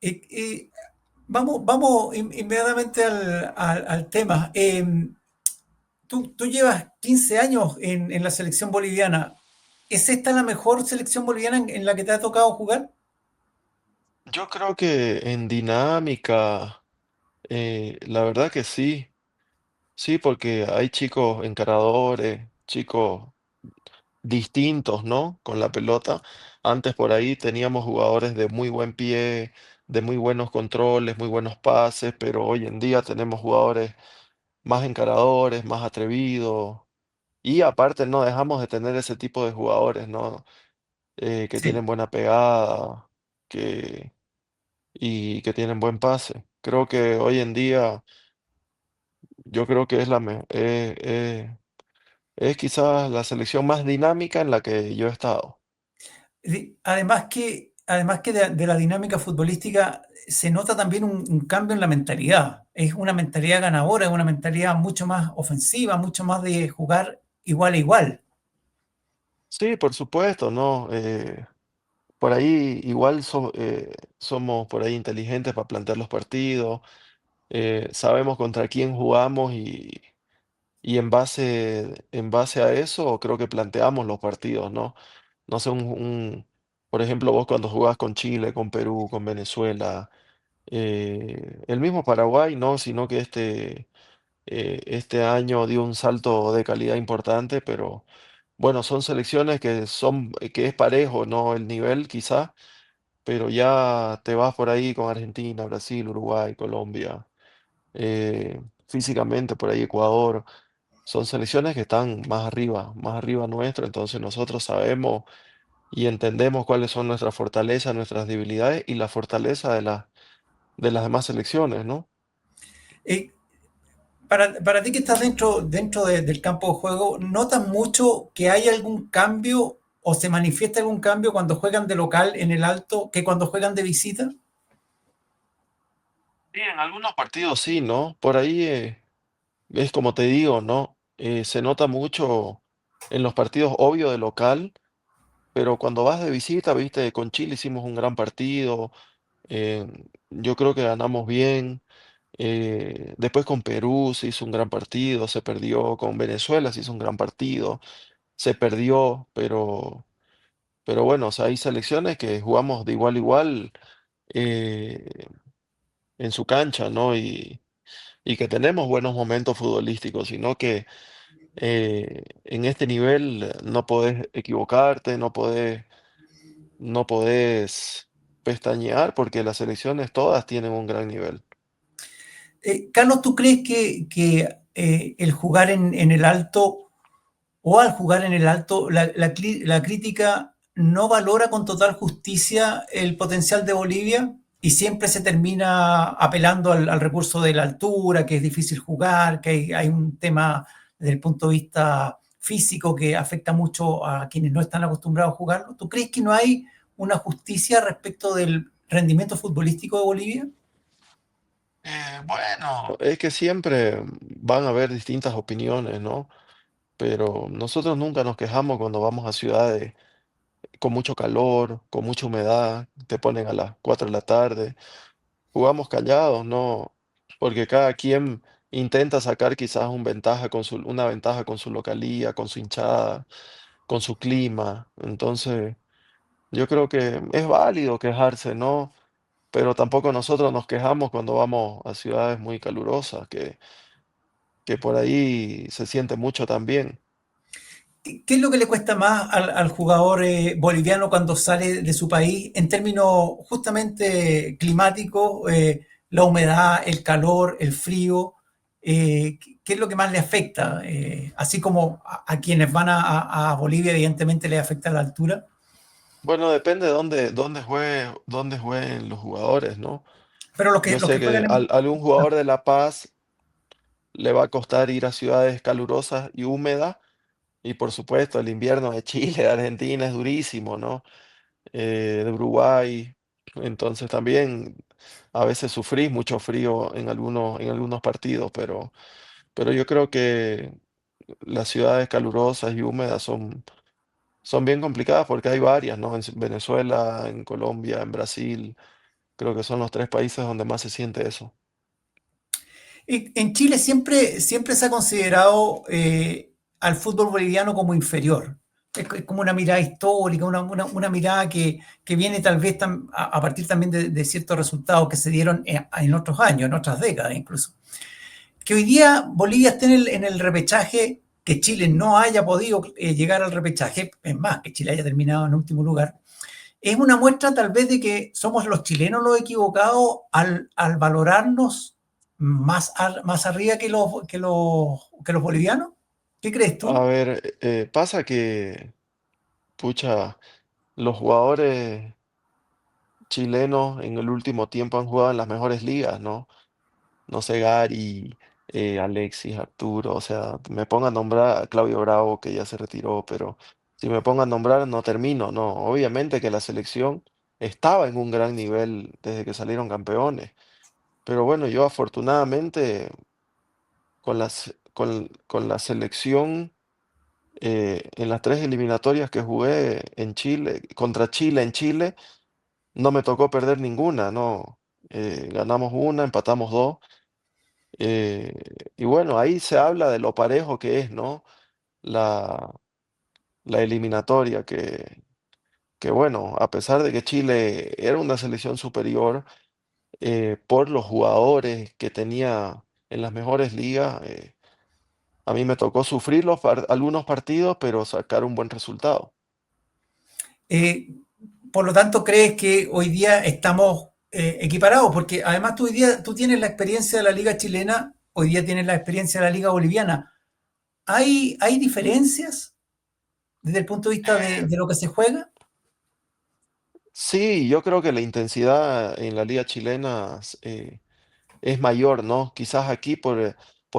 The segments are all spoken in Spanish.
Eh, eh, vamos inmediatamente al tema. Tú llevas 15 años en la selección boliviana. ¿Es esta la mejor selección boliviana en la que te ha tocado jugar? Yo creo que en dinámica, la verdad que sí, sí, porque hay chicos encaradores, chicos distintos, ¿no? Con la pelota. Antes por ahí teníamos jugadores de muy buen pie, de muy buenos controles, muy buenos pases, pero hoy en día tenemos jugadores más encaradores, más atrevidos. Y aparte no dejamos de tener ese tipo de jugadores, ¿no? Que Sí. tienen buena pegada, que, y que tienen buen pase. Creo que hoy en día, yo creo que es es quizás la selección más dinámica en la que yo he estado. Además que de la dinámica futbolística se nota también un cambio en la mentalidad. Es una mentalidad ganadora, es una mentalidad mucho más ofensiva, mucho más de jugar igual a igual. Sí, por supuesto, ¿no? Por ahí igual somos por ahí inteligentes para plantear los partidos, sabemos contra quién jugamos y en base a eso creo que planteamos los partidos, ¿no? No sé, por ejemplo, vos cuando jugás con Chile, con Perú, con Venezuela, el mismo Paraguay, ¿no? Sino que este año dio un salto de calidad importante, pero bueno, son selecciones que es parejo, ¿no? El nivel quizá, pero ya te vas por ahí con Argentina, Brasil, Uruguay, Colombia, físicamente por ahí Ecuador. Son selecciones que están más arriba nuestro, entonces nosotros sabemos y entendemos cuáles son nuestras fortalezas, nuestras debilidades y la fortaleza de las demás selecciones, ¿no? Eh, para ti que estás del campo de juego, ¿notas mucho que hay algún cambio o se manifiesta algún cambio cuando juegan de local en el alto que cuando juegan de visita? Sí, en algunos partidos sí, ¿no? Por ahí es como te digo, ¿no? Se nota mucho en los partidos, obvio, de local, pero cuando vas de visita, viste, con Chile hicimos un gran partido, eh, yo creo que ganamos bien. Después con Perú se hizo un gran partido, se perdió. Con Venezuela se hizo un gran partido, se perdió, pero bueno, o sea, hay selecciones que jugamos de igual a igual eh, en su cancha, ¿no? Y que tenemos buenos momentos futbolísticos, sino que en este nivel no podés equivocarte, no podés pestañear porque las selecciones todas tienen un gran nivel. Carlos, ¿tú crees que el jugar en el alto o al jugar en el alto, la crítica no valora con total justicia el potencial de Bolivia y siempre se termina apelando al recurso de la altura, que es difícil jugar, que hay un tema desde el punto de vista físico que afecta mucho a quienes no están acostumbrados a jugarlo? ¿Tú crees que no hay una justicia respecto del rendimiento futbolístico de Bolivia? Bueno, es que siempre van a haber distintas opiniones, ¿no? Pero nosotros nunca nos quejamos cuando vamos a ciudades con mucho calor, con mucha humedad, te ponen a las 4 de la tarde. Jugamos callados, ¿no? Porque cada quien intenta sacar quizás una ventaja con su localía, con su hinchada, con su clima. Entonces, yo creo que es válido quejarse, ¿no? Pero tampoco nosotros nos quejamos cuando vamos a ciudades muy calurosas, que por ahí se siente mucho también. ¿Qué es lo que le cuesta más al jugador boliviano cuando sale de su país en términos justamente climáticos, la humedad, el calor, el frío? ¿Qué es lo que más le afecta? Así como a quienes van a Bolivia, evidentemente le afecta la altura, Bueno, depende de dónde jueguen los jugadores, ¿no? pero Yo los que sé que juegan en... algún jugador de La Paz le va a costar ir a ciudades calurosas y húmedas. Y por supuesto, el invierno de Chile, de Argentina es durísimo, ¿no? De Uruguay. Entonces también a veces sufrís mucho frío en algunos partidos, pero yo creo que las ciudades calurosas y húmedas son bien complicadas porque hay varias, ¿no? Venezuela, en Colombia, en Brasil. Creo que son los 3 países donde más se siente eso. En Chile siempre se ha considerado al fútbol boliviano como inferior. Es como una mirada histórica, una mirada que viene tal vez a partir también de ciertos resultados que se dieron en otros años, en otras décadas incluso. Que hoy día Bolivia esté en el repechaje, que Chile no haya podido llegar al repechaje, es más, que Chile haya terminado en último lugar, es una muestra tal vez de que somos los chilenos los equivocados al valorarnos más arriba que los bolivianos. ¿Qué crees A tú? ver, pasa que, pucha, los jugadores chilenos en el último tiempo han jugado en las mejores ligas, ¿no? No sé, Gary, Alexis, Arturo, o sea, me pongo a nombrar a Claudio Bravo, que ya se retiró, pero si me pongo a nombrar no termino, no. Obviamente que la selección estaba en un gran nivel desde que salieron campeones, pero bueno, yo afortunadamente con la selección en las 3 eliminatorias que jugué en Chile, contra Chile en Chile, no me tocó perder ninguna, no. Ganamos una, empatamos 2. Eh, y bueno, ahí se habla de lo parejo que es, ¿no? La, la eliminatoria, que bueno, a pesar de que Chile era una selección superior, por los jugadores que tenía en las mejores ligas, a mí me tocó sufrir algunos partidos, pero sacar un buen resultado. Eh, por lo tanto, ¿crees que hoy día estamos equiparados? Porque además tú hoy día tú tienes la experiencia de la liga chilena, hoy día tienes la experiencia de la liga boliviana. ¿Hay diferencias desde el punto de vista Eh, de lo que se juega? sí, yo creo que la intensidad en la liga chilena es mayor, ¿no? Quizás aquí por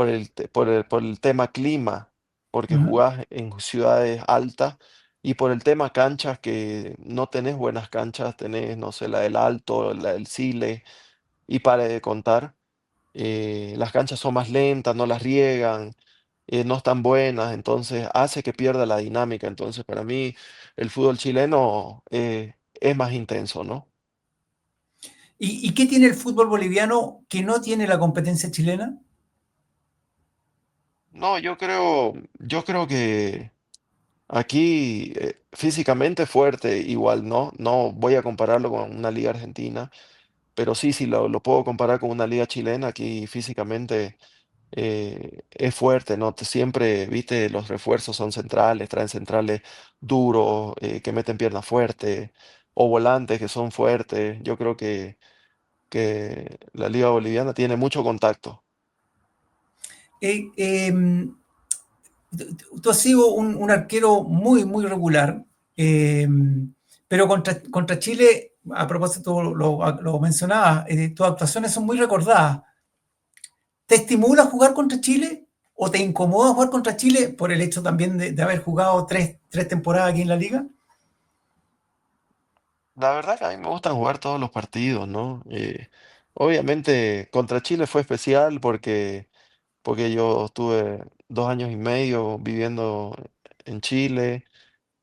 el tema clima, porque Uh -huh. jugás en ciudades altas, y por el tema canchas, que no tenés buenas canchas, tenés, no sé, la del Alto, la del Sile, y pare de contar. Las canchas son más lentas, no las riegan, no están buenas, entonces hace que pierda la dinámica. Entonces, para mí, el fútbol chileno es más intenso, ¿no? ¿Y qué tiene el fútbol boliviano que no tiene la competencia chilena? No, yo creo que aquí, físicamente fuerte, igual, ¿no? No voy a compararlo con una liga argentina, pero sí, sí, lo puedo comparar con una liga chilena. Aquí físicamente es fuerte, ¿no? Siempre, viste, los refuerzos son centrales, traen centrales duros, que meten pierna fuerte, o volantes que son fuertes. Yo creo que la liga boliviana tiene mucho contacto. Eh, eh, Tú has sido un arquero muy regular, eh, pero contra Chile, a propósito, lo mencionabas, tus actuaciones son muy recordadas. ¿Te estimula jugar contra Chile o te incomoda jugar contra Chile por el hecho también de haber jugado tres temporadas aquí en la liga? La verdad que a mí me gustan jugar todos los partidos, ¿no? Obviamente contra Chile fue especial porque yo estuve 2 años y medio viviendo en Chile.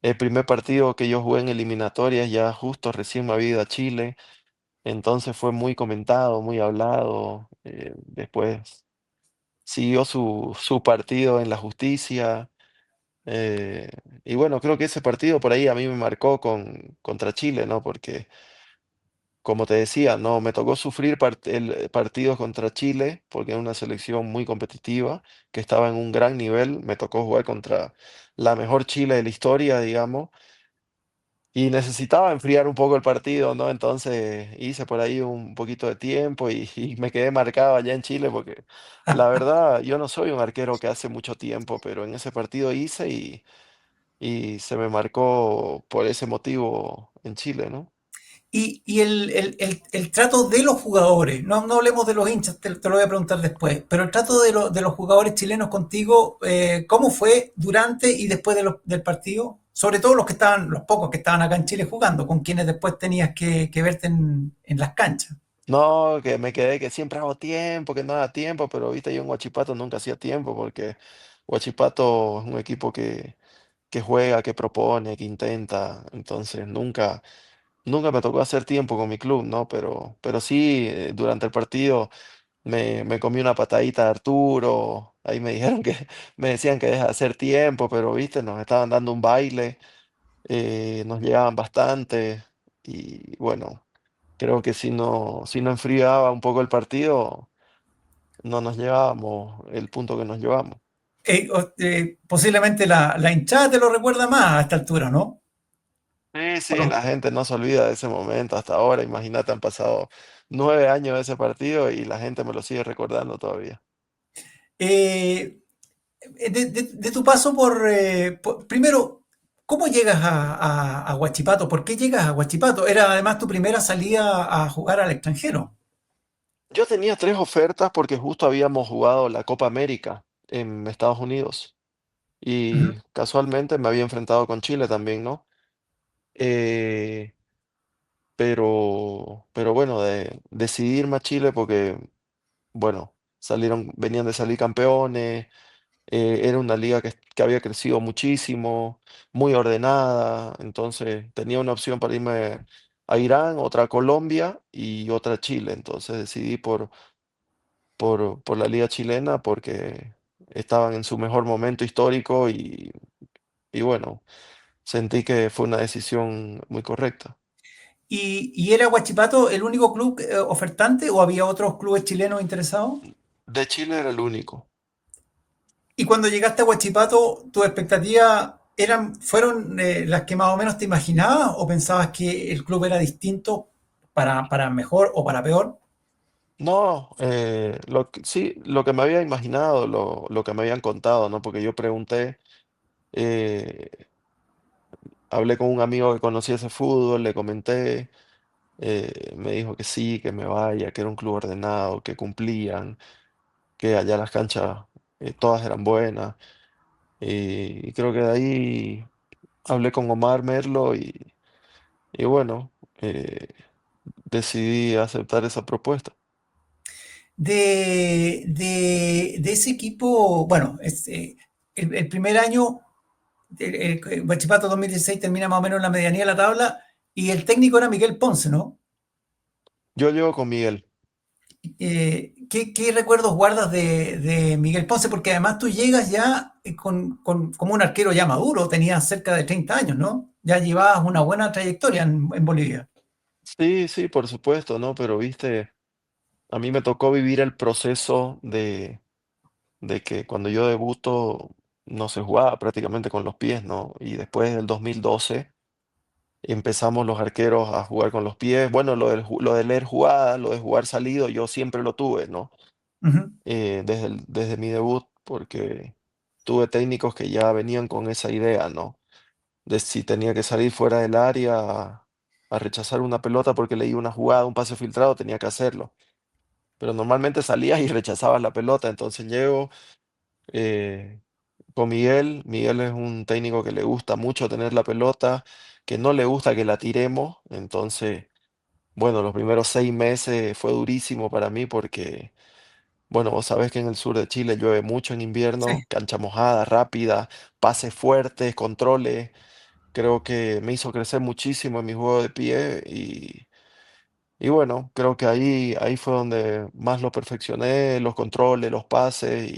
El primer partido que yo jugué en eliminatorias, ya justo recién me había ido a Chile, entonces fue muy comentado, muy hablado. Después siguió su partido en la justicia. eh, y bueno, creo que ese partido por ahí a mí me marcó contra Chile, ¿no? Porque, como te decía, no, me tocó sufrir partidos contra Chile, porque era una selección muy competitiva, que estaba en un gran nivel. Me tocó jugar contra la mejor Chile de la historia, digamos. Y necesitaba enfriar un poco el partido, ¿no? Entonces hice por ahí un poquito de tiempo y me quedé marcado allá en Chile porque la verdad yo no soy un arquero que hace mucho tiempo, pero en ese partido hice y se me marcó por ese motivo en Chile, ¿no? Y el trato de los jugadores, no hablemos de los hinchas, te lo voy a preguntar después, pero el trato de los jugadores chilenos contigo, ¿cómo fue durante y después del partido? Sobre todo los pocos que estaban acá en Chile jugando, con quienes después tenías que verte en las canchas. No, que me quedé que siempre hago tiempo, que no haga tiempo, pero viste, yo en Huachipato nunca hacía tiempo porque Huachipato es un equipo que juega, que propone, que intenta, entonces nunca. nunca me tocó hacer tiempo con mi club, ¿no? Pero sí, durante el partido me comí una patadita de Arturo, ahí me dijeron que, me decían que deja de hacer tiempo, pero viste, nos estaban dando un baile, nos llegaban bastante y bueno, creo que si no enfriaba un poco el partido, no nos llevábamos el punto que nos llevamos. Posiblemente la hinchada te lo recuerda más a esta altura, ¿no? Sí, ¿O sí, no? la gente no se olvida de ese momento hasta ahora. Imagínate, han pasado 9 años de ese partido y la gente me lo sigue recordando todavía. Eh, de tu paso primero, ¿cómo llegas a Huachipato? ¿Por qué llegas a Huachipato? Era además tu primera salida a jugar al extranjero. Yo tenía tres ofertas porque justo habíamos jugado la Copa América en Estados Unidos Ujú. y casualmente me había enfrentado con Chile también, ¿no? Eh, pero bueno, decidí irme a Chile porque, bueno, venían de salir campeones. Era una liga que había crecido muchísimo, muy ordenada, entonces tenía una opción para irme a Irán, otra a Colombia y otra a Chile. Entonces decidí por la liga chilena porque estaban en su mejor momento histórico y bueno, sentí que fue una decisión muy correcta. ¿Y era Huachipato el único club ofertante o había otros clubes chilenos interesados? De Chile era el único. Y cuando llegaste a Huachipato, ¿tus expectativas fueron las que más o menos te imaginabas o pensabas que el club era distinto para mejor o para peor? No, sí, lo que me había imaginado, lo que me habían contado, ¿no? Porque yo pregunté, eh, hablé con un amigo que conocía ese fútbol, le comenté, me dijo que sí, que me vaya, que era un club ordenado, que cumplían, que allá las canchas todas eran buenas. Y creo que de ahí hablé con Omar Merlo y bueno, decidí aceptar esa propuesta. De ese equipo, bueno, el primer año, Huachipato 2016 termina más o menos en la medianía de la tabla y el técnico era Miguel Ponce, ¿no? Yo llego con Miguel. ¿Qué recuerdos guardas de Miguel Ponce? Porque además tú llegas ya como un arquero ya maduro, tenías cerca de 30 años, ¿no? Ya llevabas una buena trayectoria en Bolivia. Sí, sí, por supuesto, ¿no? Pero viste, a mí me tocó vivir el proceso de que cuando yo debuto no se jugaba prácticamente con los pies, ¿no? Y después del 2012 empezamos los arqueros a jugar con los pies. Bueno, lo de leer jugadas, lo de jugar salido, yo siempre lo tuve, ¿no? Ujú. Desde mi debut, porque tuve técnicos que ya venían con esa idea, ¿no? De si tenía que salir fuera del área a rechazar una pelota porque leí una jugada, un pase filtrado, tenía que hacerlo. Pero normalmente salías y rechazabas la pelota, entonces llego eh, con Miguel. Miguel es un técnico que le gusta mucho tener la pelota, que no le gusta que la tiremos. Entonces, bueno, los primeros 6 meses fue durísimo para mí porque, bueno, vos sabés que en el sur de Chile llueve mucho en Sí. invierno, cancha mojada, rápida, pases fuertes, controles. Creo que me hizo crecer muchísimo en mi juego de pie y bueno, creo que ahí fue donde más lo perfeccioné, los controles, los pases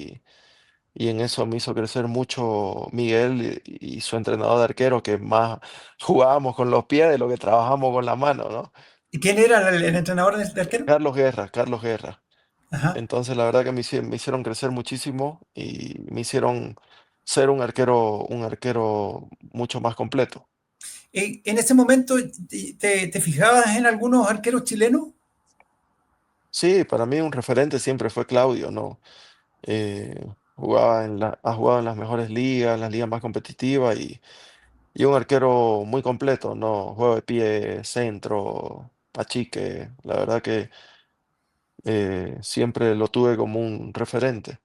y en eso me hizo crecer mucho Miguel y su entrenador de arquero, que más jugábamos con los pies de lo que trabajamos con la mano, ¿no? ¿Y quién era el entrenador de arquero? Carlos Guerra, Carlos Guerra. Ajá. Entonces la verdad que me hicieron crecer muchísimo y me hicieron ser un arquero mucho más completo. En ese momento, ¿te fijabas en algunos arqueros chilenos? Sí, para mí un referente siempre fue Claudio, ¿no? Ha jugado en las mejores ligas, las ligas más competitivas y un arquero muy completo, ¿no? Juego de pie, centro, achique. La verdad que siempre lo tuve como un referente.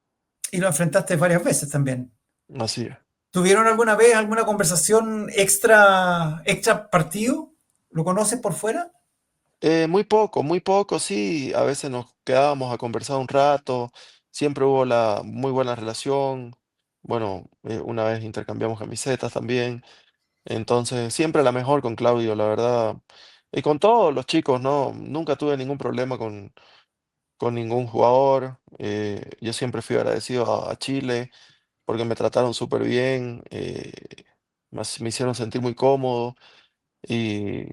Y lo enfrentaste varias veces también. Así es. ¿Tuvieron alguna vez alguna conversación extra partido? ¿Lo conoces por fuera? Muy poco, sí. A veces nos quedábamos a conversar un rato. Siempre hubo la muy buena relación. Bueno, una vez intercambiamos camisetas también. Entonces, siempre la mejor con Claudio, la verdad. Y con todos los chicos, ¿no? Nunca tuve ningún problema con ningún jugador. Yo siempre fui agradecido a Chile porque me trataron súper bien, me hicieron sentir muy cómodo y,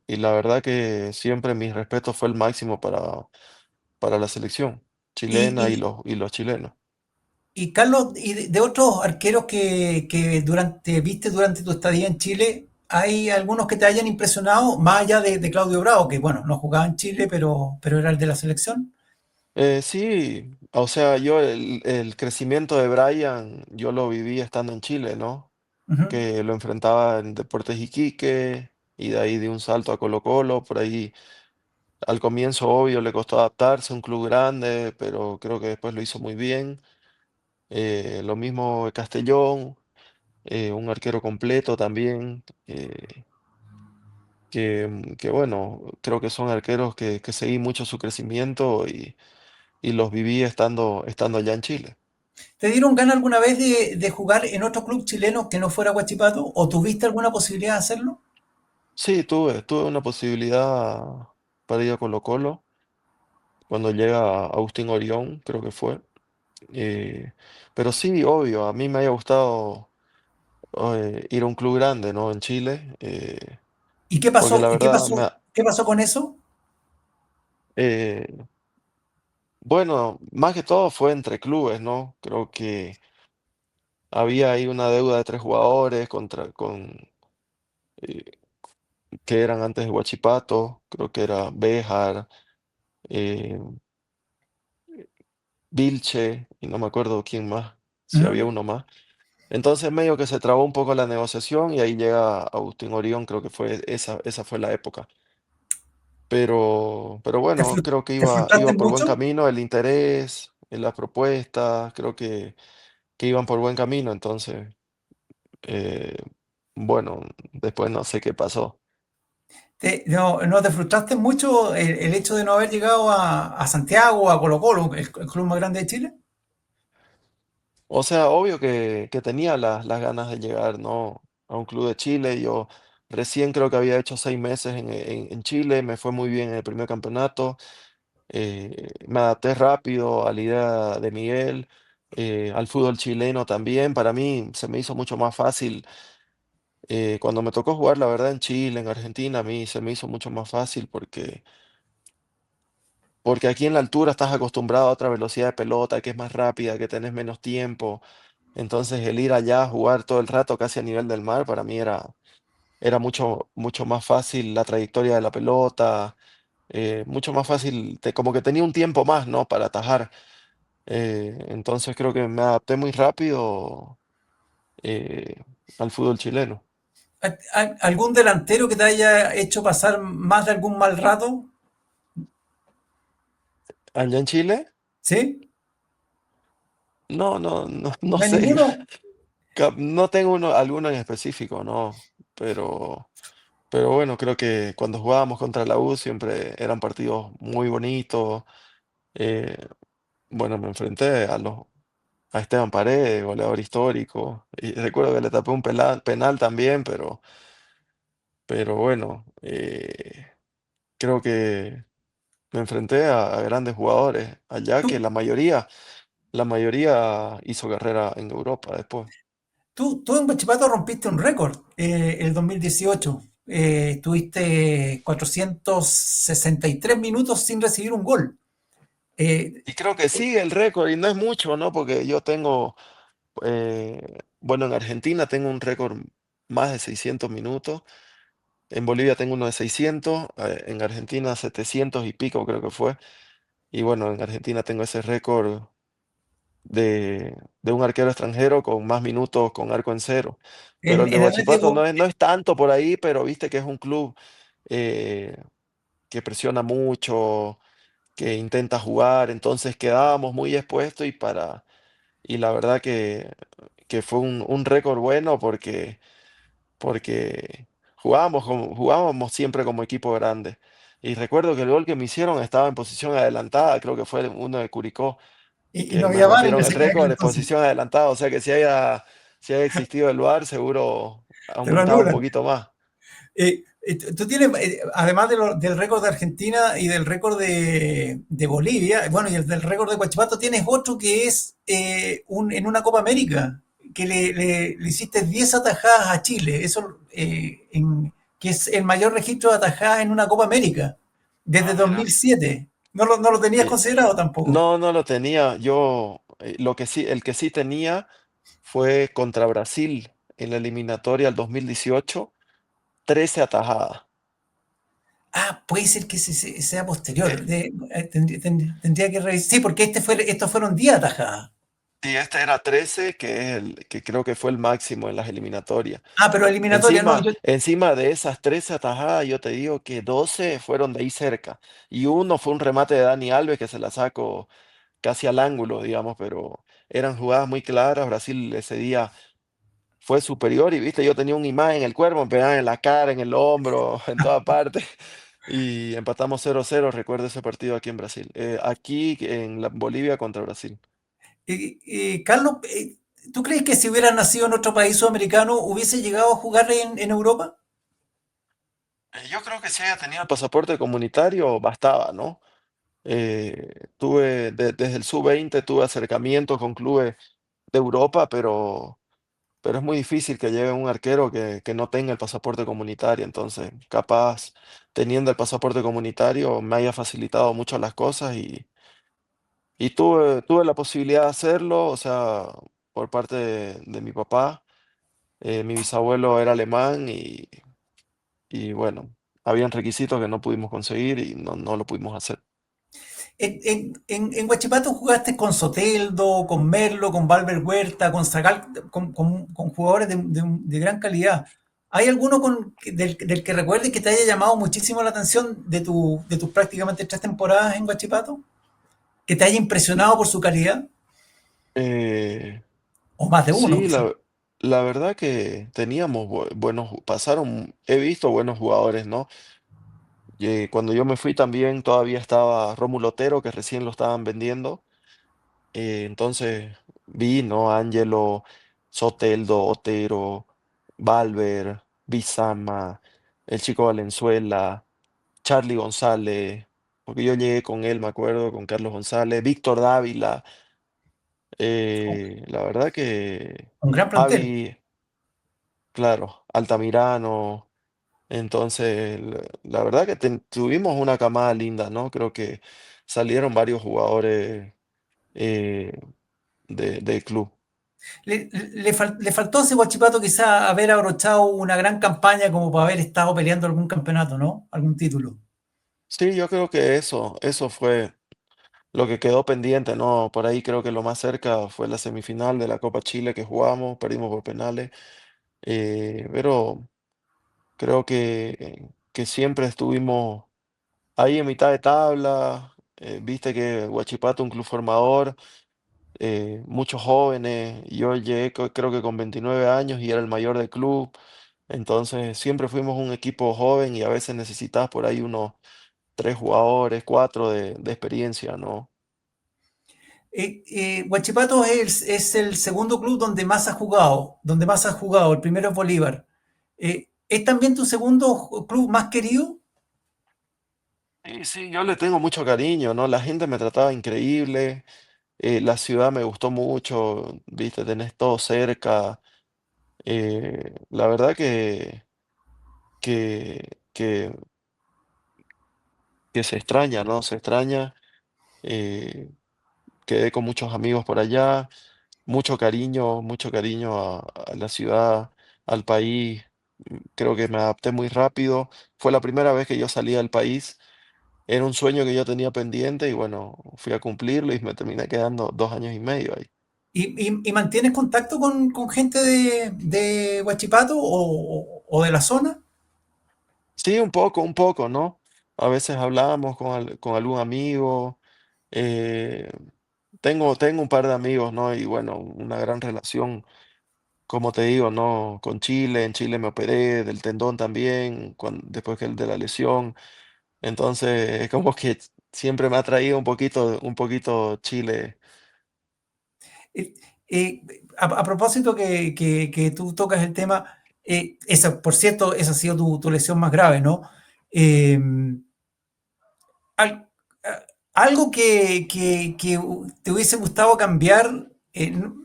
y la verdad que siempre mi respeto fue el máximo para la selección chilena Y, y los chilenos. y Carlos, y de otros arqueros que viste durante tu estadía en Chile, ¿hay algunos que te hayan impresionado, más allá de Claudio Bravo, que bueno, no jugaba en Chile, pero era el de la selección? Sí, o sea, yo el crecimiento de Brian, yo lo viví estando en Chile, ¿no? Ujú. Que lo enfrentaba en Deportes Iquique y de ahí de un salto a Colo-Colo, por ahí al comienzo, obvio, le costó adaptarse a un club grande, pero creo que después lo hizo muy bien. Lo mismo de Castellón, un arquero completo también, que bueno, creo que son arqueros que seguí mucho su crecimiento y los viví estando allá en Chile. ¿Te dieron ganas alguna vez de jugar en otro club chileno que no fuera Huachipato? ¿O tuviste alguna posibilidad de hacerlo? Sí, tuve una posibilidad para ir a Colo-Colo cuando llega Agustín Orión, creo que fue. Eh, pero sí, obvio, a mí me haya gustado ir a un club grande, ¿no? En Chile, ¿Y qué porque pasó? la ¿Y qué verdad, pasó? ¿Qué pasó con eso? eh, bueno, más que todo fue entre clubes, ¿no? Creo que había ahí una deuda de tres jugadores eh, que eran antes de Huachipato, creo que era Béjar, eh, Vilche, y no me acuerdo quién más, si había Ujú. uno más. Entonces medio que se trabó un poco la negociación y ahí llega Agustín Orión, creo que esa fue la época. Pero ¿Te, bueno, fru- creo que te frustraste iba por buen mucho? camino, el interés, las propuestas, creo que iban por buen camino, entonces, eh, bueno, después no sé qué pasó. ¿No te frustraste mucho el hecho de no haber llegado a Santiago, a Colo Colo, el club más grande de Chile? O sea, obvio que tenía las ganas de llegar, ¿no? A un club de Chile. Yo recién creo que había hecho 6 meses en Chile, me fue muy bien en el primer campeonato. Me adapté rápido a la idea de Miguel, al fútbol chileno también. Para mí se me hizo mucho más fácil. Cuando me tocó jugar, la verdad, en Chile, en Argentina, a mí se me hizo mucho más fácil porque aquí en la altura estás acostumbrado a otra velocidad de pelota, que es más rápida, que tenés menos tiempo. Entonces el ir allá a jugar todo el rato casi a nivel del mar, para mí era mucho más fácil la trayectoria de la pelota, mucho más fácil, como que tenía un tiempo más, ¿no? Para atajar. Entonces creo que me adapté muy rápido eh, al fútbol chileno. ¿Algún delantero que te haya hecho pasar más de algún mal rato? Allá en Chile, ¿Sí? no ¿No hay sé, ninguno? no tengo alguno en específico, ¿no? Pero bueno, creo que cuando jugábamos contra la U siempre eran partidos muy bonitos. eh, bueno, me enfrenté a Esteban Paredes, goleador histórico, y recuerdo que le tapé un penal también, pero bueno, creo que me enfrenté a grandes jugadores allá que Tú, la mayoría hizo carrera en Europa después. tú en Huachipato rompiste un récord el 2018. Tuviste 463 minutos sin recibir un gol. Eh, Y creo que sigue el récord, y no es mucho, ¿no? Porque yo tengo, bueno, en Argentina tengo un récord más de 600 minutos, en Bolivia tengo uno de 600, en Argentina 700 y pico creo que fue, y bueno, en Argentina tengo ese récord de un arquero extranjero con más minutos con arco en cero. Pero el de en Huachipato Atlético, no es tanto por ahí, pero viste que es un club eh, que presiona mucho, que intenta jugar, entonces quedábamos muy expuestos y la verdad que fue un récord bueno porque jugábamos siempre como equipo grande. Y recuerdo que el gol que me hicieron estaba en posición adelantada, creo que fue uno de Curicó, y no que me había VAR rompieron el en aquel récord de entonces. posición adelantada, o sea que si haya existido el VAR, seguro Te lo aumentaba un anulan. poquito más. Tú tienes, además del récord de Argentina y del récord de Bolivia, bueno, y el del récord de Huachipato, tienes otro que es en una Copa América, que le hiciste 10 atajadas a Chile, eso, que es el mayor registro de atajadas en una Copa América, desde Ah, mira. 2007. No lo tenías Y considerado tampoco. no, no lo tenía. Yo, lo que sí, el que sí tenía fue contra Brasil en la eliminatoria del 2018, 13 atajadas. Ah, puede ser que sea posterior. Eh, Tendría que revisar. Sí, porque estos fueron 10 atajadas. Sí, este era 13, que es el que creo que fue el máximo en las eliminatorias. Ah, pero eliminatoria, no, Encima, encima de esas 13 atajadas, yo te digo que 12 fueron de ahí cerca. Y uno fue un remate de Dani Alves que se la sacó casi al ángulo, digamos, pero eran jugadas muy claras. Brasil ese día fue superior y viste, yo tenía una imagen en el cuerpo, me pegaban en la cara, en el hombro, en toda parte. Y empatamos 0-0, recuerdo ese partido aquí en Brasil. Aquí en Bolivia contra Brasil. Carlos, ¿tú crees que si hubiera nacido en otro país sudamericano hubiese llegado a jugar en Europa? Yo creo que si haya tenido el pasaporte comunitario bastaba, ¿no? Tuve desde el sub-20 tuve acercamientos con clubes de Europa, pero es muy difícil que llegue un arquero que no tenga el pasaporte comunitario. Entonces, capaz teniendo el pasaporte comunitario me haya facilitado mucho las cosas y tuve la posibilidad de hacerlo, o sea, por parte de mi papá. Mi bisabuelo era alemán y bueno, habían requisitos que no pudimos conseguir y no lo pudimos hacer. En Huachipato jugaste con Soteldo, con Merlo, con Valver Huerta, con Zagal, con jugadores de gran calidad. ¿Hay alguno del que recuerdes que te haya llamado muchísimo la atención de tus prácticamente 3 temporadas en Huachipato? ¿Que te haya impresionado por su calidad? Eh, O más de uno, sí, quizás. la verdad que teníamos he visto buenos jugadores, ¿no? Cuando yo me fui también todavía estaba Rómulo Otero, que recién lo estaban vendiendo. Entonces vi, ¿no? Ángelo, Soteldo, Otero, Valver, Bizama, el chico Valenzuela, Charlie González, porque yo llegué con él, me acuerdo, con Carlos González, Víctor Dávila, la verdad que Un gran plantel. Javi, claro, Altamirano, entonces la verdad que tuvimos una camada linda, ¿no? Creo que salieron varios jugadores eh, del club. Le faltó a ese Huachipato quizá haber abrochado una gran campaña como para haber estado peleando algún campeonato, ¿no? Algún título. Sí, yo creo que eso fue lo que quedó pendiente, ¿no? Por ahí creo que lo más cerca fue la semifinal de la Copa Chile que jugamos, perdimos por penales, pero creo que siempre estuvimos ahí en mitad de tabla, viste que Huachipato, un club formador, muchos jóvenes, y yo llegué creo que con 29 años y era el mayor del club, entonces siempre fuimos un equipo joven y a veces necesitas por ahí unos 3 jugadores, cuatro de experiencia, ¿no? Huachipato es el segundo club donde más has jugado, el primero es Bolívar. ¿Es también tu segundo club más querido? Sí, sí, yo le tengo mucho cariño, ¿no? La gente me trataba increíble, la ciudad me gustó mucho, viste, tenés todo cerca. La verdad que se extraña, ¿no? Se extraña. eh, Quedé con muchos amigos por allá, mucho cariño a la ciudad, al país. Creo que me adapté muy rápido. Fue la primera vez que yo salía del país. Era un sueño que yo tenía pendiente y bueno, fui a cumplirlo y me terminé quedando 2 años y medio ahí. ¿Y mantienes contacto con gente de Huachipato o de la zona? Sí, un poco, ¿no? A veces hablábamos con algún amigo. eh, tengo un par de amigos, ¿no? Y bueno, una gran relación, como te digo, ¿no? Con Chile. En Chile me operé del tendón también, después que el de la lesión. Entonces, como que siempre me ha traído un poquito Chile. Eh, a propósito que tú tocas el tema, Esa, por cierto, esa ha sido tu lesión más grave, ¿no? Eh, al- algo que te hubiese gustado cambiar,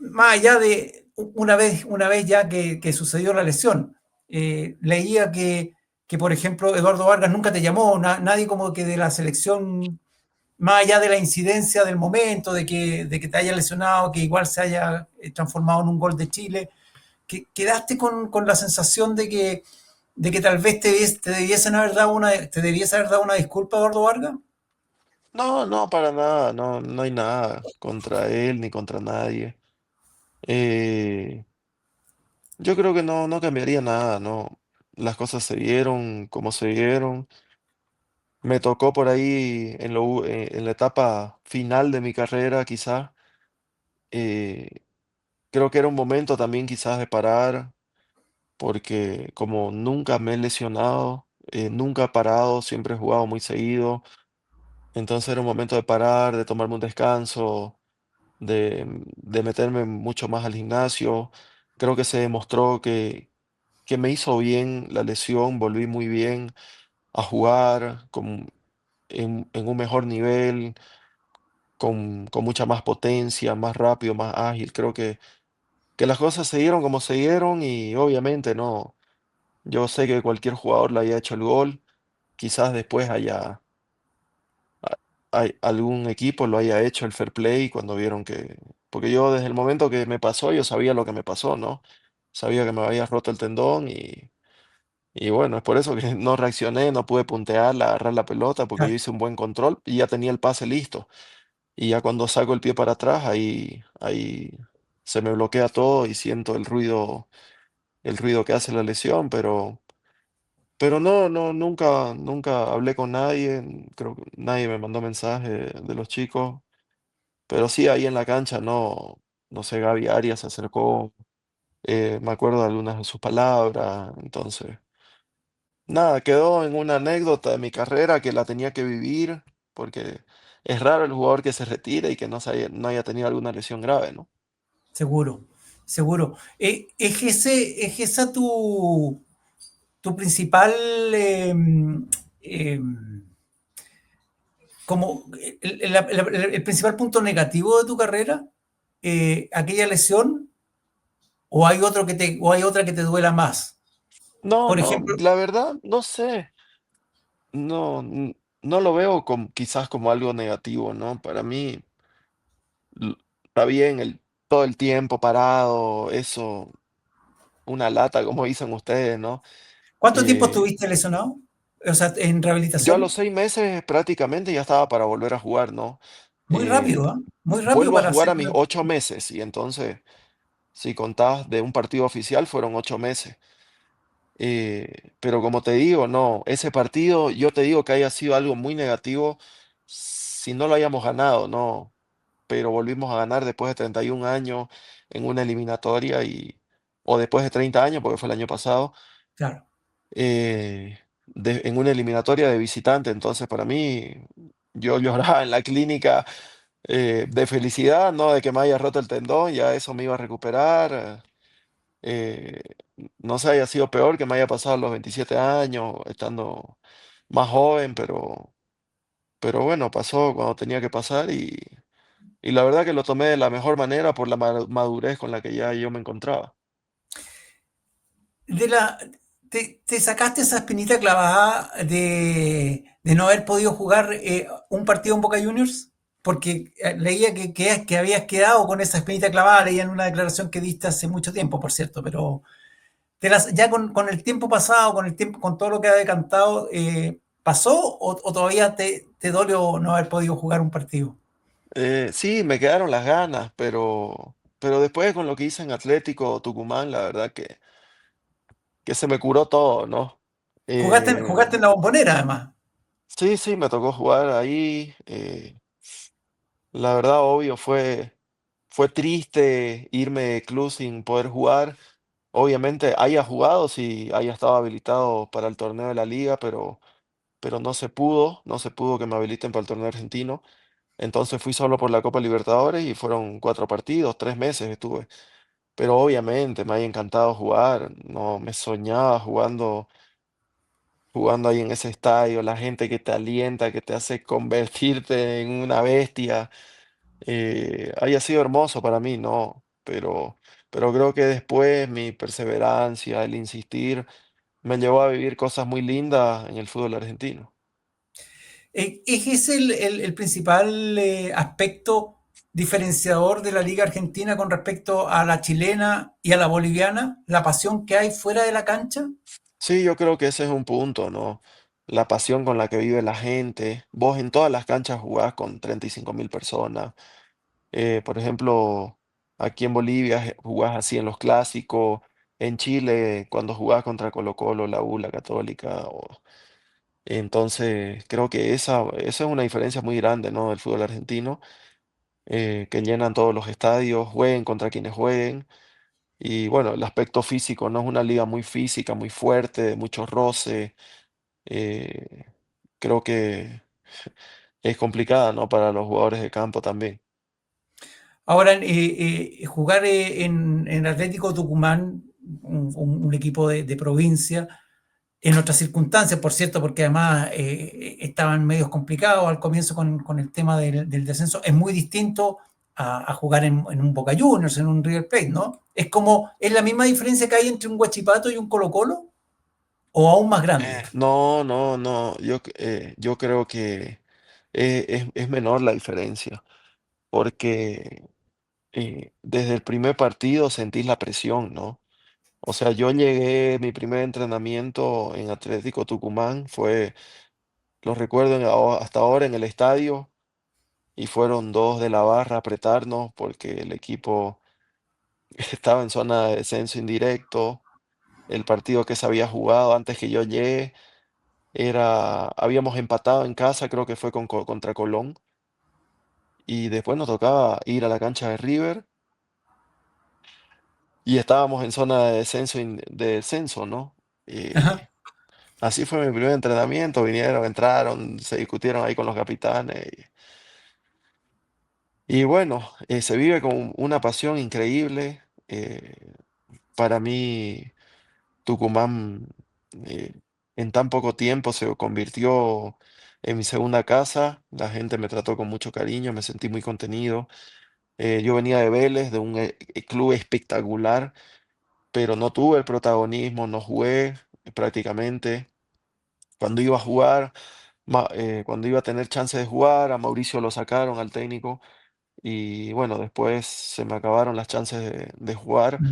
más allá de una vez ya que sucedió la lesión. Leía por ejemplo, Eduardo Vargas nunca te llamó, nadie como que de la selección, más allá de la incidencia del momento, de que te haya lesionado, que igual se haya transformado en un gol de Chile, que quedaste con la sensación de que tal vez te debiesen haber dado te debiese haber dado una disculpa a Eduardo Vargas. No, no, para nada, no, no hay nada contra él ni contra nadie. Eh, yo creo que no, no cambiaría nada, no. Las cosas se dieron como se dieron. Me tocó por ahí en la etapa final de mi carrera, quizás. eh, creo que era un momento también quizás de parar, porque como nunca me he lesionado, nunca he parado, siempre he jugado muy seguido. Entonces era un momento de parar, de tomarme un descanso, de meterme mucho más al gimnasio. Creo que se demostró que me hizo bien la lesión, volví muy bien a jugar en un mejor nivel, con mucha más potencia, más rápido, más ágil. Creo que las cosas se dieron como se dieron y obviamente no, yo sé que cualquier jugador le haya hecho el gol, quizás después a- algún equipo lo haya hecho el fair play cuando vieron porque yo desde el momento que me pasó, yo sabía lo que me pasó, ¿no? Sabía que me había roto el tendón y bueno, es por eso que no reaccioné, no pude puntear, agarrar la pelota, porque yo Claro, hice un buen control y ya tenía el pase listo. Y ya cuando saco el pie para atrás, ahí se me bloquea todo y siento el ruido que hace la lesión, pero no, no, nunca, nunca hablé con nadie, creo que nadie me mandó mensaje de los chicos, pero sí ahí en la cancha no, no sé, Gaby Arias se acercó, me acuerdo de algunas de sus palabras, entonces, nada, quedó en una anécdota de mi carrera que la tenía que vivir, porque es raro el jugador que se retire y que no haya tenido alguna lesión grave, ¿no? seguro, seguro. Es esa tu principal, eh, eh, como el principal punto negativo de tu carrera, aquella lesión, o hay otra que te duela más. No, Por no, ejemplo, la verdad, no sé, no, no lo veo quizás como algo negativo, ¿no? Para mí está bien todo el tiempo parado, eso, una lata, como dicen ustedes, ¿no? ¿cuánto tiempo Eh, estuviste lesionado? O sea, en yo a los rehabilitación. 6 meses prácticamente ya estaba para volver a jugar, ¿no? Muy Eh, rápido, ¿eh? Muy rápido vuelvo a para jugar hacer a mis 8 meses y entonces, si contás de un partido oficial, fueron 8 meses. Pero como te digo, no, ese partido, yo te digo que haya sido algo muy negativo si no lo hayamos ganado, no, pero volvimos a ganar después de 31 años en una eliminatoria o después de 30 años, porque fue el año pasado, claro. en una eliminatoria de visitante. Entonces, para mí, yo lloraba en la clínica de felicidad, no de que me haya roto el tendón, ya eso me iba a recuperar. eh, no sé, haya sido peor que me haya pasado a los 27 años, estando más joven, pero bueno, pasó cuando tenía que pasar y la verdad que lo tomé de la mejor manera por la madurez con la que ya yo me encontraba. De la, te sacaste esa espinita clavada de no haber podido jugar un partido en Boca Juniors, porque leía que habías quedado con esa espinita clavada, leía en una declaración que diste hace mucho tiempo, por cierto, pero ya con el tiempo pasado, con el tiempo, con todo lo que ha decantado, ¿pasó o todavía te dolió no haber podido jugar un partido? Sí, me quedaron las ganas, pero después con lo que hice en Atlético Tucumán, la verdad que se me curó todo, ¿no? Eh, Jugaste en la bombonera, además. sí, sí, me tocó jugar ahí. La verdad, obvio, fue triste irme de club sin poder jugar. Obviamente, haya jugado, si haya estado habilitado para el torneo de la liga, pero no se pudo que me habiliten para el torneo argentino. Entonces fui solo por la Copa Libertadores y fueron 4 partidos, 3 meses estuve. pero obviamente me ha encantado jugar, no me soñaba jugando ahí en ese estadio, la gente que te alienta, que te hace convertirte en una bestia, haya sido hermoso para mí, ¿no? Pero creo que después mi perseverancia, el insistir, me llevó a vivir cosas muy lindas en el fútbol argentino. ¿Es ese el principal aspecto diferenciador de la Liga Argentina con respecto a la chilena y a la boliviana? ¿La pasión que hay fuera de la cancha? Sí, yo creo que ese es un punto, ¿no? La pasión con la que vive la gente. Vos en todas las canchas jugás con 35.000 personas. Por ejemplo, aquí en Bolivia jugás así en los clásicos. En Chile, cuando jugás contra Colo-Colo, la U, la Católica. Entonces, creo que esa es una diferencia muy grande, ¿no? Del fútbol argentino, que llenan todos los estadios, jueguen contra quienes jueguen. Y bueno, el aspecto físico, ¿no? Es una liga muy física, muy fuerte, de mucho roce. eh, Creo que es complicada, ¿no? Para los jugadores de campo también. Ahora, jugar en Atlético Tucumán, un equipo de provincia, en otras circunstancias, por cierto, porque además estaban medios complicados al comienzo con el tema del descenso, es muy distinto a jugar en un Boca Juniors, en un River Plate, ¿no? Es la misma diferencia que hay entre un Huachipato y un Colo Colo, o aún más grande. No, no, no. Yo creo que es menor la diferencia, porque desde el primer partido sentís la presión, ¿no? O sea, yo llegué, mi primer entrenamiento en Atlético Tucumán fue, lo recuerdo hasta ahora en el estadio, y fueron dos de la barra a apretarnos porque el equipo estaba en zona de descenso indirecto. El partido que se había jugado antes que yo llegue habíamos empatado en casa, creo que fue contra Colón, y después nos tocaba ir a la cancha de River y estábamos en zona de descenso, ¿no? Ajá. Eh, Así fue mi primer entrenamiento, vinieron, entraron, se discutieron ahí con los capitanes y bueno, se vive con una pasión increíble. Para mí, Tucumán, eh, en tan poco tiempo se convirtió en mi segunda casa. La gente me trató con mucho cariño, me sentí muy contenido. Yo venía de Vélez, de un club espectacular, pero no tuve el protagonismo, no jugué prácticamente. Cuando iba a jugar, cuando iba a tener chance de jugar, a Mauricio lo sacaron al técnico y bueno, después se me acabaron las chances de jugar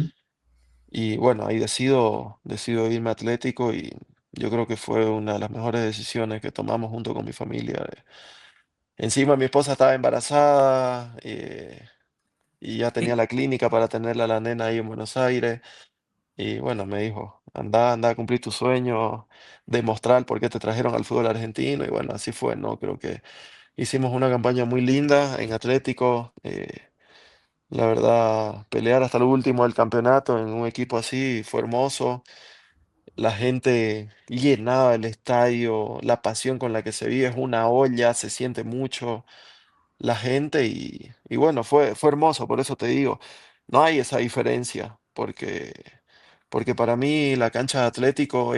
y bueno, ahí decido irme a Atlético y yo creo que fue una de las mejores decisiones que tomamos junto con mi familia. Encima mi esposa estaba embarazada y ya tenía Y, la clínica para tenerla a la nena ahí en Buenos Aires. Y bueno, me dijo, anda, anda a cumplir tu sueño, demostrar por qué te trajeron al fútbol argentino. Y bueno, así fue, ¿no? Creo que hicimos una campaña muy linda en Atlético. La verdad, pelear hasta lo último del campeonato en un equipo así fue hermoso. La gente llenaba el estadio, la pasión con la que se vive es una olla, se siente mucho la gente y bueno, fue hermoso, por eso te digo, no hay esa diferencia, porque para mí la cancha de Atlético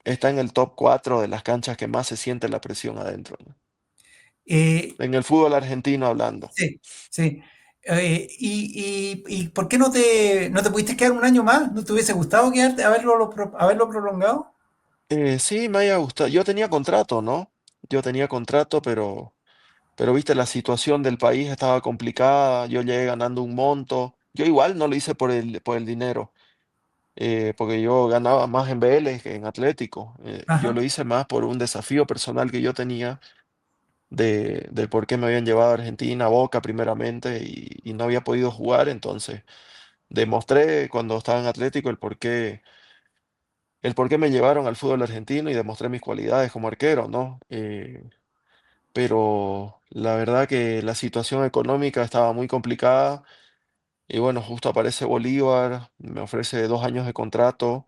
está en el top 4 de las canchas que más se siente la presión adentro, ¿no? eh, En el fútbol argentino hablando. sí, sí. ¿Y por qué no te pudiste quedar un año más? ¿No te hubiese gustado quedarte, haberlo prolongado? Sí, me haya gustado. Yo tenía contrato, ¿no? Yo tenía contrato, pero viste, la situación del país estaba complicada, yo llegué ganando un monto. Yo igual no lo hice por el dinero. Porque yo ganaba más en Vélez que en Atlético. Yo Ajá. lo hice más por un desafío personal que yo tenía del por qué me habían llevado a Argentina, a Boca primeramente, y no había podido jugar. Entonces, demostré cuando estaba en Atlético el por qué me llevaron al fútbol argentino y demostré mis cualidades como arquero, ¿no? Pero la verdad que la situación económica estaba muy complicada. Y bueno, justo aparece Bolívar, me ofrece 2 años de contrato.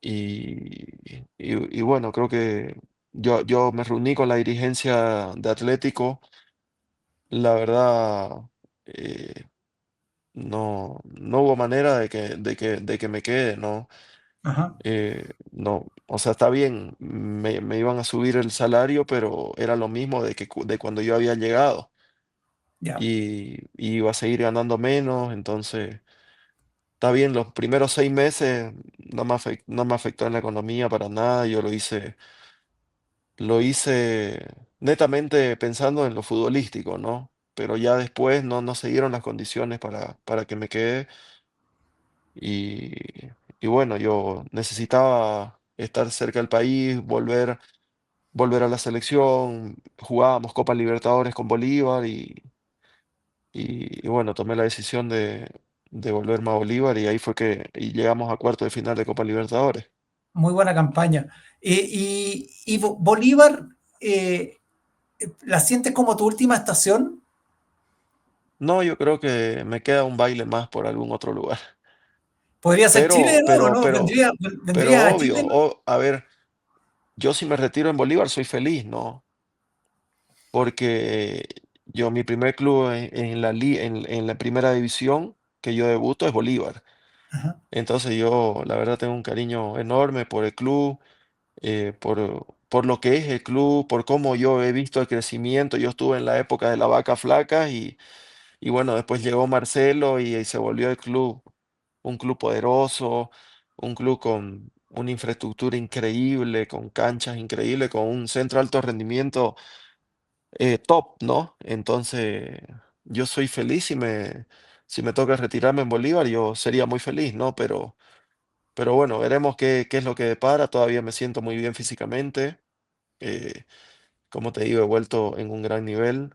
Y bueno, creo que yo me reuní con la dirigencia de Atlético. La verdad, eh, no hubo manera de que me quede, ¿no? Ajá, No, o sea, está bien, me iban a subir el salario, pero era lo mismo de cuando yo había llegado ya. y iba a seguir ganando menos, entonces está bien, los primeros 6 meses no me afectó en la economía para nada, lo hice netamente pensando en lo futbolístico, ¿no? Pero ya después no se dieron las condiciones para que me quede y, y bueno, yo necesitaba estar cerca del país, volver a la selección, jugábamos Copa Libertadores con Bolívar y bueno, tomé la decisión de volverme a Bolívar y ahí fue que y llegamos a cuarto de final de Copa Libertadores. Muy buena campaña. Bolívar, ¿la sientes como tu última estación? No, yo creo que me queda un baile más por algún otro lugar. ¿Podría ser Chile de Pero, nuevo, pero, no? pero, pero ¿Vendrías a obvio, Chile? a ver, yo si me retiro en Bolívar soy feliz, ¿no? Porque yo, mi primer club en la primera división que yo debuto es Bolívar. Ajá. Entonces yo, la verdad, tengo un cariño enorme por el club, por lo que es el club, por cómo yo he visto el crecimiento. Yo estuve en la época de la vaca flaca y bueno, después llegó Marcelo y se volvió el club un club poderoso, un club con una infraestructura increíble, con canchas increíbles, con un centro de alto rendimiento top, ¿no? Entonces, yo soy feliz si me toca retirarme en Bolívar, yo sería muy feliz, ¿no? Pero bueno, veremos qué es lo que depara. Todavía me siento muy bien físicamente. eh, Como te digo, he vuelto en un gran nivel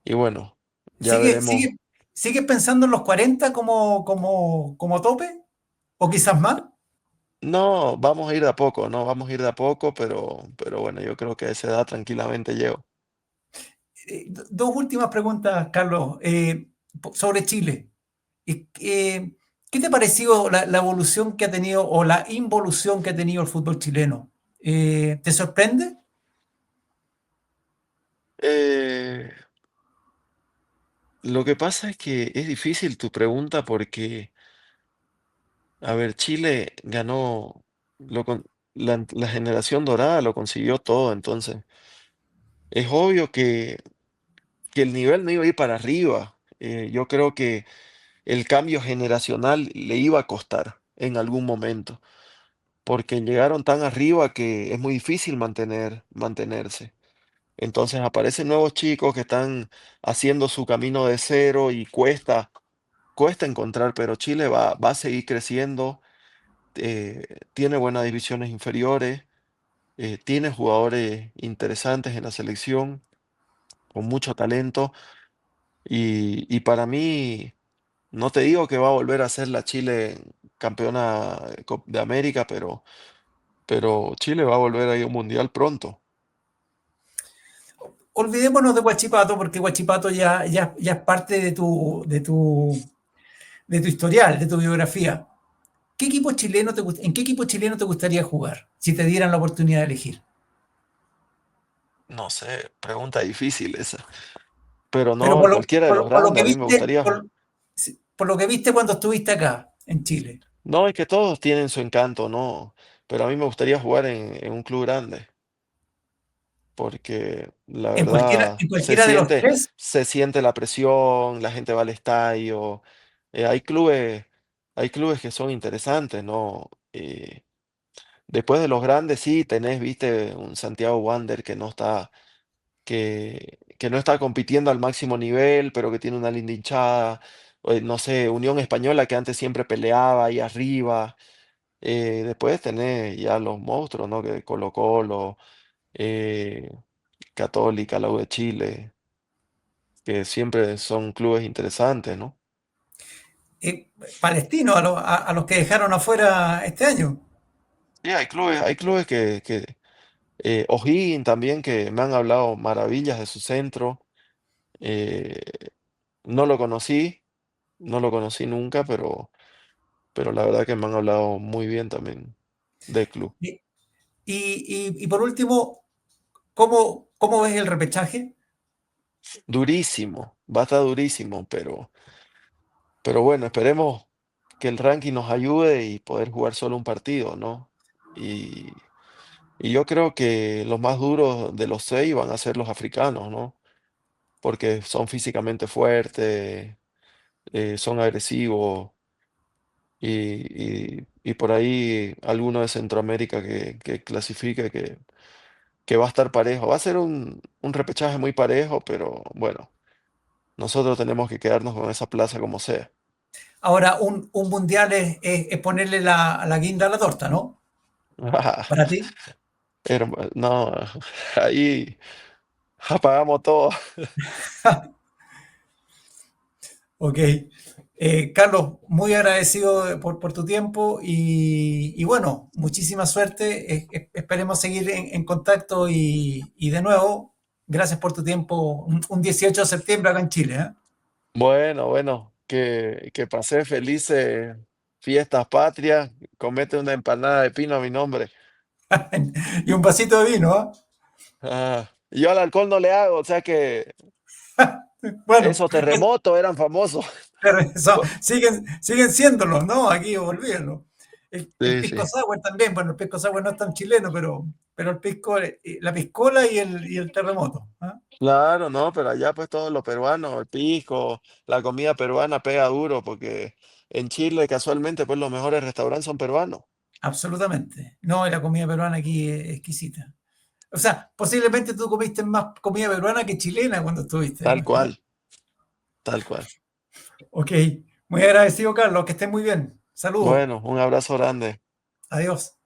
y bueno, ya ¿Sigue, veremos. sigue, ¿Sigues pensando en los 40 como tope? ¿O quizás más? No, vamos a ir de a poco, no, vamos a ir de a poco, pero bueno, yo creo que a esa edad tranquilamente llego. Dos últimas preguntas, Carlos, sobre Chile. ¿Qué te ha parecido la evolución que ha tenido o la involución que ha tenido el fútbol chileno? ¿Te sorprende? Eh, lo que pasa es que es difícil tu pregunta porque, a ver, Chile ganó, la generación dorada lo consiguió todo, entonces es obvio que el nivel no iba a ir para arriba. Yo creo que el cambio generacional le iba a costar en algún momento, porque llegaron tan arriba que es muy difícil mantenerse. Entonces aparecen nuevos chicos que están haciendo su camino de cero y cuesta encontrar, pero Chile va a seguir creciendo, tiene buenas divisiones inferiores, tiene jugadores interesantes en la selección, con mucho talento, y para mí, no te digo que va a volver a ser la Chile campeona de América, pero Chile va a volver a ir a un mundial pronto. Olvidémonos de Huachipato porque Huachipato ya es parte de tu historial, de tu biografía. ¿En qué equipo chileno te gustaría jugar si te dieran la oportunidad de elegir? No sé, pregunta difícil esa. Pero Pero no, en cualquiera de los por lo grandes, que a mí me viste, gustaría. por lo que viste cuando estuviste acá, en Chile. No, es que todos tienen su encanto, ¿no? Pero a mí me gustaría jugar en un club grande, porque la verdad En cualquiera de los tres, se siente la presión, la gente va al estadio. eh, hay clubes, hay clubes que son interesantes, ¿no? Después de los grandes, sí, tenés, viste, un Santiago Wander que no está compitiendo al máximo nivel, pero que tiene una linda hinchada. No sé, Unión Española que antes siempre peleaba ahí arriba. Después tenés ya los monstruos, ¿no? Que Colo-Colo, eh, Católica, la U de Chile, que siempre son clubes interesantes, ¿no? eh, palestinos, a los que dejaron afuera este año. Sí, hay clubes O'Higgins también, que me han hablado maravillas de su centro. eh, no lo conocí, no lo conocí nunca, pero la verdad que me han hablado muy bien también del club. Y, y por último, ¿cómo ves el repechaje? Durísimo, va a estar durísimo, Pero bueno, esperemos que el ranking nos ayude y poder jugar solo un partido, ¿no? Y, y yo creo que los más duros de los 6 van a ser los africanos, ¿no? Porque son físicamente fuertes, son agresivos y por ahí alguno de Centroamérica que clasifique que va a estar parejo. Va a ser un repechaje muy parejo, pero bueno, nosotros tenemos que quedarnos con esa plaza como sea. Ahora, un mundial es ponerle la guinda a la torta, ¿no? Para ti. No, ahí apagamos todo. Ok. Carlos, muy agradecido por tu tiempo y bueno, muchísima suerte. Esperemos seguir en contacto y de nuevo, gracias por tu tiempo. Un 18 de septiembre acá en Chile. Bueno, bueno, que pasé felices fiestas patrias. Comete una empanada de pino a mi nombre. Y un vasito de vino. Yo al alcohol no le hago, o sea que Bueno, esos terremotos eran famosos. pero siguen siéndolo, ¿no? Aquí olvídenlo. El Sí, pisco sí. sour también, bueno, el pisco sour no es tan chileno, pero el pisco, la piscola y el terremoto. ¿Ah? Claro, no, pero allá pues todo lo peruano, el pisco, la comida peruana pega duro porque en Chile casualmente pues los mejores restaurantes son peruanos. Absolutamente. No, y la comida peruana aquí es exquisita. O sea, posiblemente tú comiste más comida peruana que chilena cuando estuviste. Tal ¿Ah? cual, tal cual. Ok, muy agradecido, Carlos, que estés muy bien. Saludos. Bueno, un abrazo grande. Adiós.